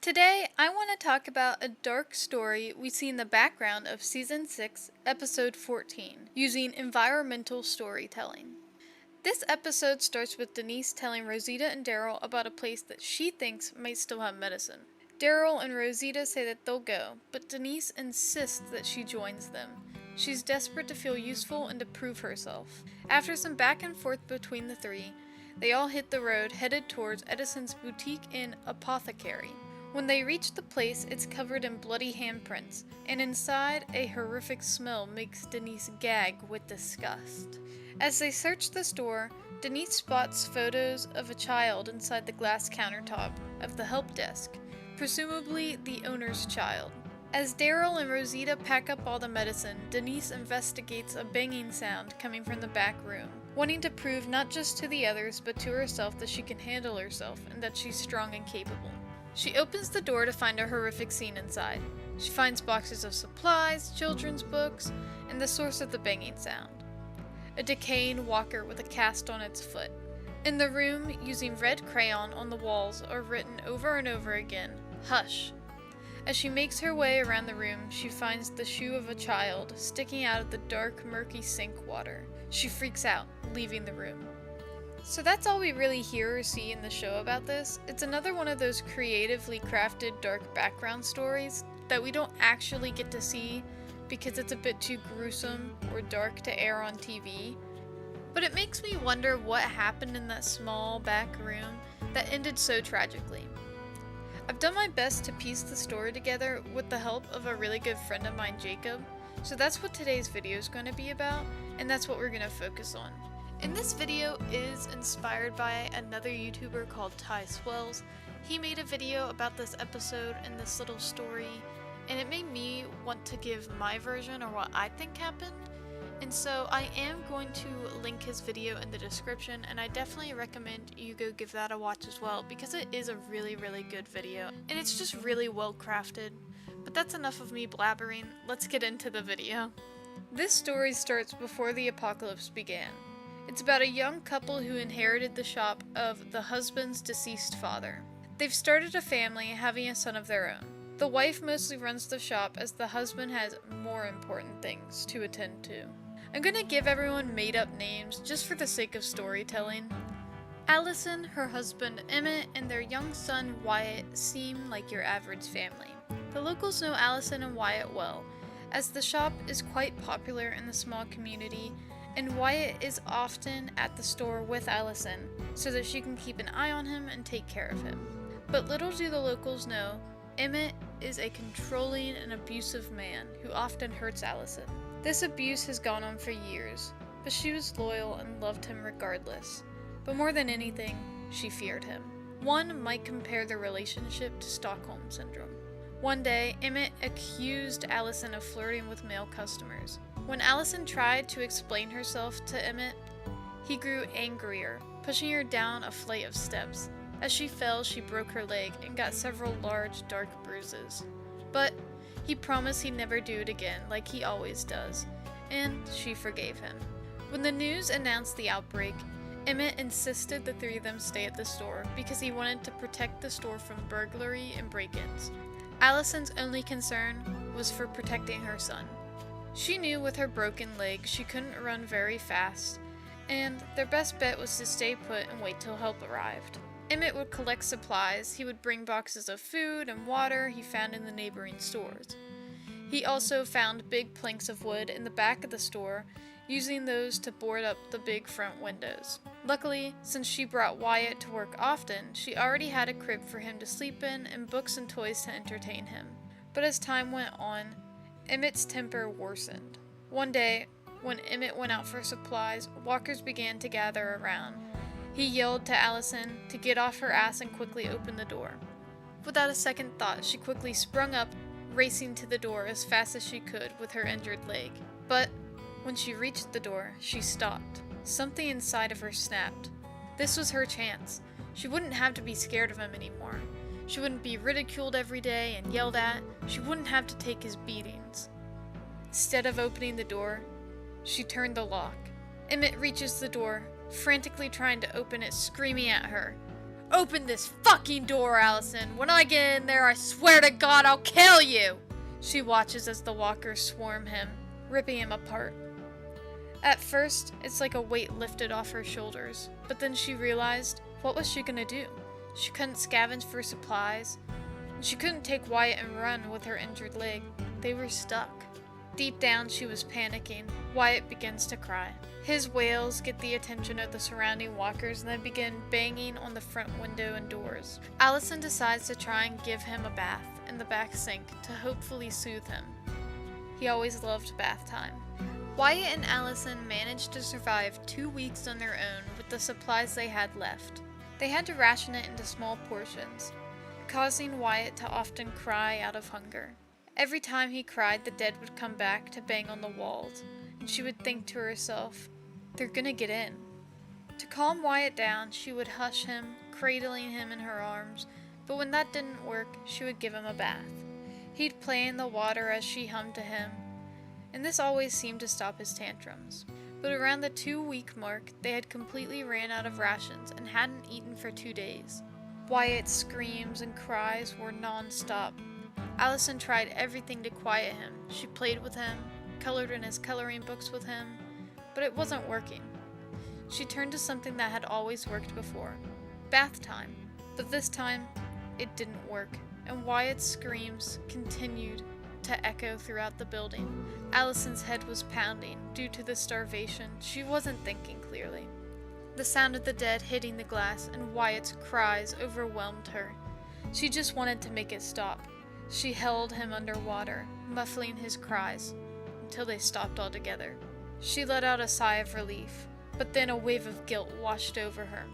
Today, I want to talk about a dark story we see in the background of Season 6, Episode 14, using environmental storytelling. This episode starts with Denise telling Rosita and Daryl about a place that she thinks might still have medicine. Daryl and Rosita say that they'll go, but Denise insists that she joins them. She's desperate to feel useful and to prove herself. After some back and forth between the three, they all hit the road headed towards Edison's boutique and apothecary. When they reach the place, it's covered in bloody handprints, and inside, a horrific smell makes Denise gag with disgust. As they search the store, Denise spots photos of a child inside the glass countertop of the help desk, presumably the owner's child. As Daryl and Rosita pack up all the medicine, Denise investigates a banging sound coming from the back room, wanting to prove not just to the others but to herself that she can handle herself and that she's strong and capable. She opens the door to find a horrific scene inside. She finds boxes of supplies, children's books, and the source of the banging sound: a decaying walker with a cast on its foot. In the room, using red crayon on the walls, are written over and over again, "Hush." As she makes her way around the room, she finds the shoe of a child sticking out of the dark, murky sink water. She freaks out, leaving the room. So that's all we really hear or see in the show about this. It's another one of those creatively crafted dark background stories that we don't actually get to see because it's a bit too gruesome or dark to air on TV. But it makes me wonder what happened in that small back room that ended so tragically. I've done my best to piece the story together with the help of a really good friend of mine, Jacob, so that's what today's video is going to be about, and that's what we're going to focus on. And this video is inspired by another YouTuber called Ty Swells. He made a video about this episode and this little story, and it made me want to give my version or what I think happened. And so I am going to link his video in the description, and I definitely recommend you go give that a watch as well because it is a really, really good video, and it's just really well crafted. But that's enough of me blabbering. Let's get into the video. This story starts before the apocalypse began. It's about a young couple who inherited the shop of the husband's deceased father. They've started a family, having a son of their own. The wife mostly runs the shop as the husband has more important things to attend to. I'm gonna give everyone made-up names just for the sake of storytelling. Allison, her husband Emmett, and their young son Wyatt seem like your average family. The locals know Allison and Wyatt well, as the shop is quite popular in the small community, and Wyatt is often at the store with Allison so that she can keep an eye on him and take care of him. But little do the locals know, Emmett is a controlling and abusive man who often hurts Allison. This abuse has gone on for years, but she was loyal and loved him regardless. But more than anything, she feared him. One might compare their relationship to Stockholm Syndrome. One day, Emmett accused Allison of flirting with male customers. When Allison tried to explain herself to Emmett, he grew angrier, pushing her down a flight of steps. As she fell, she broke her leg and got several large, dark bruises. But he promised he'd never do it again, like he always does, and she forgave him. When the news announced the outbreak, Emmett insisted the three of them stay at the store because he wanted to protect the store from burglary and break-ins. Allison's only concern was for protecting her son. She knew with her broken leg she couldn't run very fast, and their best bet was to stay put and wait till help arrived. Emmett would collect supplies. He would bring boxes of food and water he found in the neighboring stores. He also found big planks of wood in the back of the store, using those to board up the big front windows. Luckily, since she brought Wyatt to work often, she already had a crib for him to sleep in and books and toys to entertain him. But as time went on, Emmett's temper worsened. One day, when Emmett went out for supplies, walkers began to gather around. He yelled to Allison to get off her ass and quickly open the door. Without a second thought, she quickly sprung up, racing to the door as fast as she could with her injured leg. But when she reached the door, she stopped. Something inside of her snapped. This was her chance. She wouldn't have to be scared of him anymore. She wouldn't be ridiculed every day and yelled at. She wouldn't have to take his beatings. Instead of opening the door, she turned the lock. Emmett reaches the door, frantically trying to open it, screaming at her. Open this fucking door, Allison. When I get in there, I swear to God I'll kill you! She watches as the walkers swarm him, ripping him apart. At first, it's like a weight lifted off her shoulders, but then she realized, what was she gonna do? She couldn't scavenge for supplies, and she couldn't take Wyatt and run with her injured leg. They were stuck. Deep down, she was panicking. Wyatt begins to cry. His wails get the attention of the surrounding walkers and they begin banging on the front window and doors. Allison decides to try and give him a bath in the back sink to hopefully soothe him. He always loved bath time. Wyatt and Allison managed to survive 2 weeks on their own with the supplies they had left. They had to ration it into small portions, causing Wyatt to often cry out of hunger. Every time he cried, the dead would come back to bang on the walls, and she would think to herself, they're gonna get in. To calm Wyatt down, she would hush him, cradling him in her arms, but when that didn't work, she would give him a bath. He'd play in the water as she hummed to him, and this always seemed to stop his tantrums. But around the 2-week mark, they had completely ran out of rations and hadn't eaten for 2 days. Wyatt's screams and cries were non-stop. Allison tried everything to quiet him. She played with him, colored in his coloring books with him, but it wasn't working. She turned to something that had always worked before, bath time. But this time, it didn't work, and Wyatt's screams continued to echo throughout the building. Allison's head was pounding. Due to the starvation, she wasn't thinking clearly. The sound of the dead hitting the glass and Wyatt's cries overwhelmed her. She just wanted to make it stop. She held him underwater, muffling his cries, until they stopped altogether. She let out a sigh of relief, but then a wave of guilt washed over her.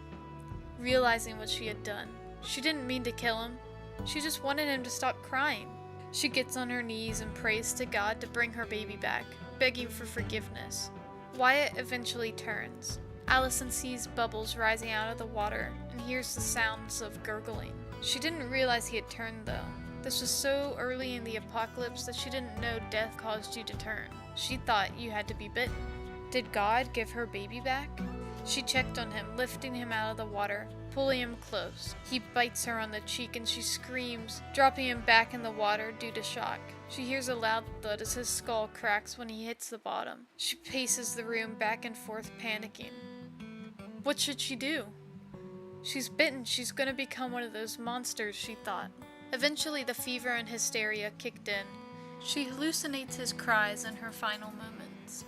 Realizing what she had done, she didn't mean to kill him. She just wanted him to stop crying. She gets on her knees and prays to God to bring her baby back, begging for forgiveness. Wyatt eventually turns. Allison sees bubbles rising out of the water and hears the sounds of gurgling. She didn't realize he had turned though. This was so early in the apocalypse that she didn't know death caused you to turn. She thought you had to be bitten. Did God give her baby back? She checked on him, lifting him out of the water, pulling him close. He bites her on the cheek and she screams, dropping him back in the water due to shock. She hears a loud thud as his skull cracks when he hits the bottom. She paces the room back and forth, panicking. What should she do? She's bitten. She's gonna become one of those monsters, she thought. Eventually, the fever and hysteria kicked in. She hallucinates his cries in her final moments.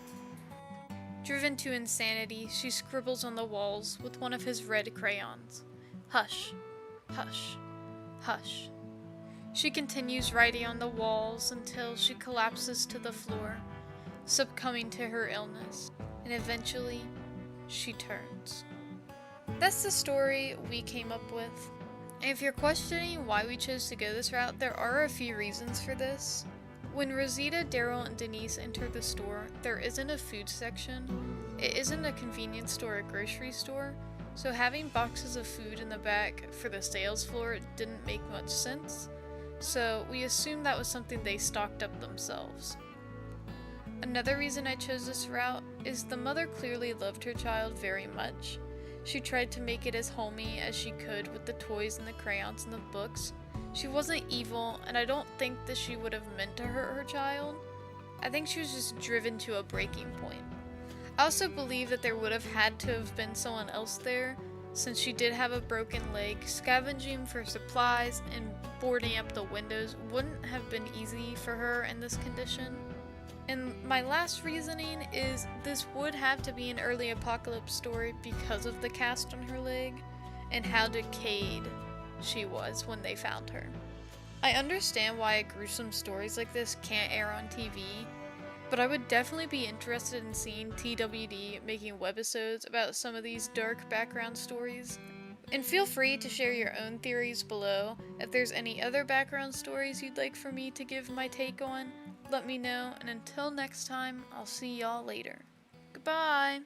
Driven to insanity, she scribbles on the walls with one of his red crayons. Hush, hush, hush. She continues writing on the walls until she collapses to the floor, succumbing to her illness, and eventually, she turns. That's the story we came up with. And if you're questioning why we chose to go this route, there are a few reasons for this. When Rosita, Daryl, and Denise enter the store, there isn't a food section. It isn't a convenience store or grocery store, so having boxes of food in the back for the sales floor didn't make much sense. So we assumed that was something they stocked up themselves. Another reason I chose this route is the mother clearly loved her child very much. She tried to make it as homey as she could with the toys and the crayons and the books. She wasn't evil, and I don't think that she would have meant to hurt her child. I think she was just driven to a breaking point. I also believe that there would have had to have been someone else there, since she did have a broken leg. Scavenging for supplies and boarding up the windows wouldn't have been easy for her in this condition. And my last reasoning is this would have to be an early apocalypse story because of the cast on her leg and how decayed she was when they found her. I understand why gruesome stories like this can't air on TV, but I would definitely be interested in seeing TWD making webisodes about some of these dark background stories. And feel free to share your own theories below. If there's any other background stories you'd like for me to give my take on, let me know, and until next time, I'll see y'all later. Goodbye!